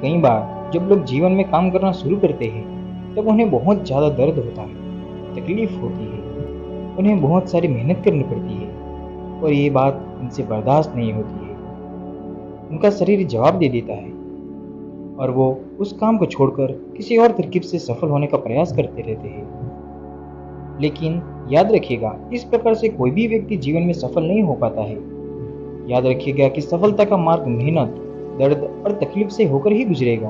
कई बार जब लोग जीवन में काम करना शुरू करते हैं तब उन्हें बहुत ज़्यादा दर्द होता है, तकलीफ होती है, उन्हें बहुत सारी मेहनत करनी पड़ती है और ये बात उनसे बर्दाश्त नहीं होती है। उनका शरीर जवाब दे देता है और वो उस काम को छोड़कर किसी और तरकीब से सफल होने का प्रयास करते रहते हैं। लेकिन याद रखिएगा, इस प्रकार से कोई भी व्यक्ति जीवन में सफल नहीं हो पाता है। याद रखिएगा कि सफलता का मार्ग मेहनत, दर्द और तकलीफ से होकर ही गुजरेगा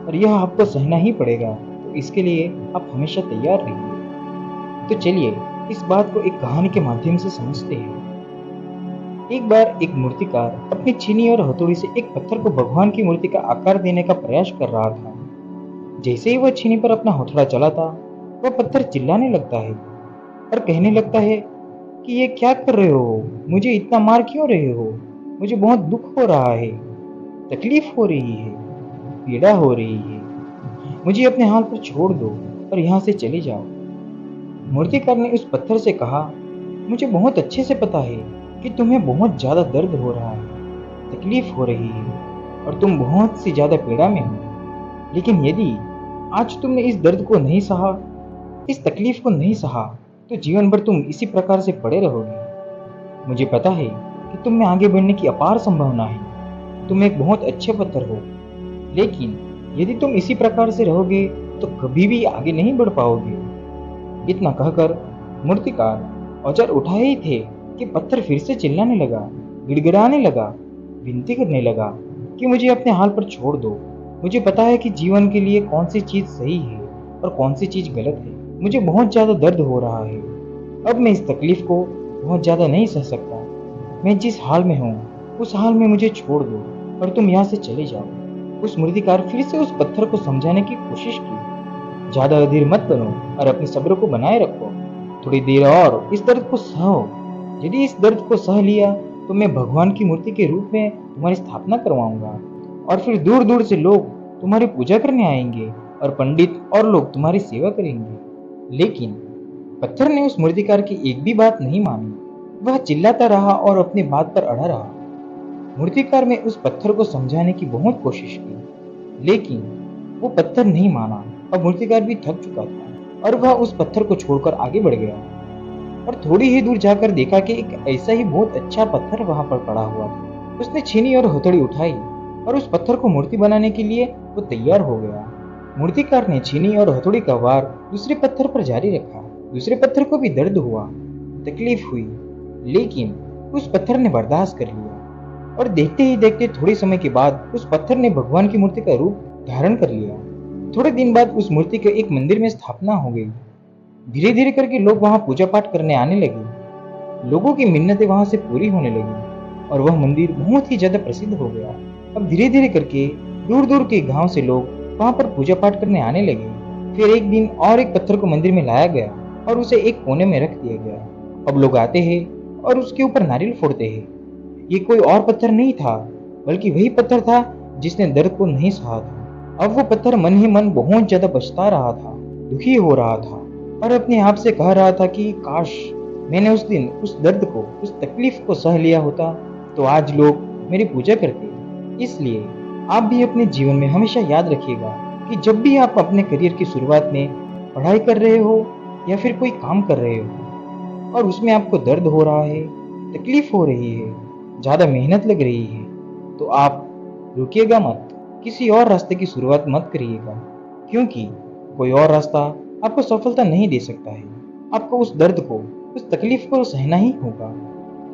और यह आपको सहना ही पड़ेगा। तो इसके लिए आप हमेशा तैयार रहिए। तो चलिए इस बात को एक कहानी के माध्यम से समझते हैं। एक बार एक मूर्तिकार अपनी छीनी और हथौड़ी से एक पत्थर को भगवान की मूर्ति का आकार देने का प्रयास कर रहा था। जैसे ही वह छीनी पर अपना हथौड़ा चलाता, वह पत्थर चिल्लाने लगता है और कहने लगता है कि ये क्या कर रहे हो, मुझे इतना मार क्यों रहे हो, मुझे बहुत दुख हो रहा है, तकलीफ हो रही है, पीड़ा हो रही है, मुझे अपने हाल पर छोड़ दो और यहाँ से चले जाओ। मूर्तिकार ने उस पत्थर से कहा, मुझे बहुत अच्छे से पता है कि तुम्हें बहुत ज्यादा दर्द हो रहा है, तकलीफ हो रही है और तुम बहुत सी ज्यादा पीड़ा में हो। लेकिन यदि आज तुमने इस दर्द को नहीं सहा, इस तकलीफ को नहीं सहा, तो जीवन भर तुम इसी प्रकार से पड़े रहोगे। मुझे पता है कि तुम में आगे बढ़ने की अपार संभावना है, तुम एक बहुत अच्छे पत्थर हो, लेकिन यदि तुम इसी प्रकार से रहोगे तो कभी भी आगे नहीं बढ़ पाओगे। इतना कहकर मूर्तिकार औजार उठाए ही थे कि पत्थर फिर से चिल्लाने लगा, गिड़गिड़ाने लगा, विनती करने लगा कि मुझे अपने हाल पर छोड़ दो। मुझे पता है कि जीवन के लिए कौन सी चीज सही है और कौन सी चीज गलत है। मुझे बहुत ज्यादा दर्द हो रहा है, अब मैं इस तकलीफ को बहुत ज्यादा नहीं सह सकता। मैं जिस हाल में हूँ उस हाल में मुझे छोड़ दो और तुम यहाँ से चले जाओ। उस मूर्तिकार फिर से उस पत्थर को समझाने की कोशिश की, ज्यादा अधीर मत बनो और अपने सब्र को बनाए रखो। थोड़ी देर और इस दर्द को सहो। यदि इस दर्द को सह लिया तो मैं भगवान की मूर्ति के रूप में तुम्हारी स्थापना करवाऊंगा और फिर दूर दूर से लोग तुम्हारी पूजा करने आएंगे और पंडित और लोग तुम्हारी सेवा करेंगे। लेकिन पत्थर ने उस मूर्तिकार की एक भी बात नहीं मानी। वह चिल्लाता रहा और अपनी बात पर अड़ा रहा। मूर्तिकार ने उस पत्थर को समझाने की बहुत कोशिश की, लेकिन वो पत्थर नहीं माना। अब मूर्तिकार भी थक चुका था और वह उस पत्थर को छोड़कर आगे बढ़ गया और थोड़ी ही दूर जाकर देखा कि एक ऐसा ही बहुत अच्छा पत्थर वहां पर पड़ा हुआ था। उसने छीनी और हथौड़ी उठाई और उस पत्थर को मूर्ति बनाने के लिए वो तैयार हो गया। मूर्तिकार ने छीनी और हथौड़ी का वार दूसरे पत्थर पर जारी रखा। दूसरे पत्थर को भी दर्द हुआ, तकलीफ हुई, लेकिन उस पत्थर ने बर्दाश्त कर लिया और देखते ही देखते थोड़े समय के बाद उस पत्थर ने भगवान की मूर्ति का रूप धारण कर लिया। थोड़े दिन बाद उस मूर्ति के एक मंदिर में स्थापना हो गई। धीरे धीरे करके लोग वहां पूजा पाठ करने आने लगे। लोगों की मिन्नतें वहां से पूरी होने लगी और वह मंदिर बहुत ही ज्यादा प्रसिद्ध हो गया। अब धीरे धीरे करके दूर दूर के गांव से लोग वहां पर पूजा पाठ करने आने लगे। फिर एक दिन और एक पत्थर को मंदिर में लाया गया और उसे एक कोने में रख दिया गया। अब लोग आते हैं और उसके ऊपर नारियल फोड़ते हैं। ये कोई और पत्थर नहीं था, बल्कि वही पत्थर था जिसने दर्द को नहीं सहा था। अब वो पत्थर मन ही मन बहुत ज्यादा पछता रहा था, दुखी हो रहा था और अपने आप से कह रहा था कि काश मैंने उस दिन उस दर्द को, उस तकलीफ को सह लिया होता तो आज लोग मेरी पूजा करते। इसलिए आप भी अपने जीवन में हमेशा याद रखिएगा कि जब भी आप अपने करियर की शुरुआत में पढ़ाई कर रहे हो या फिर कोई काम कर रहे हो और उसमें आपको दर्द हो रहा है, तकलीफ हो रही है, ज्यादा मेहनत लग रही है, तो आप रुकिएगा मत, किसी और रास्ते की शुरुआत मत करिएगा, क्योंकि कोई और रास्ता आपको सफलता नहीं दे सकता है। आपको उस दर्द को, उस तकलीफ को सहना ही होगा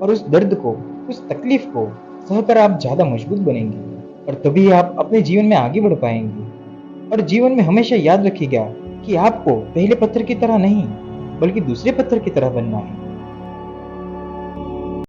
और उस दर्द को, उस तकलीफ को सहकर आप ज्यादा मजबूत बनेंगे और तभी आप अपने जीवन में आगे बढ़ पाएंगे। और जीवन में हमेशा याद रखिएगा कि आपको पहले पत्थर की तरह नहीं, बल्कि दूसरे पत्थर की तरह बनना है।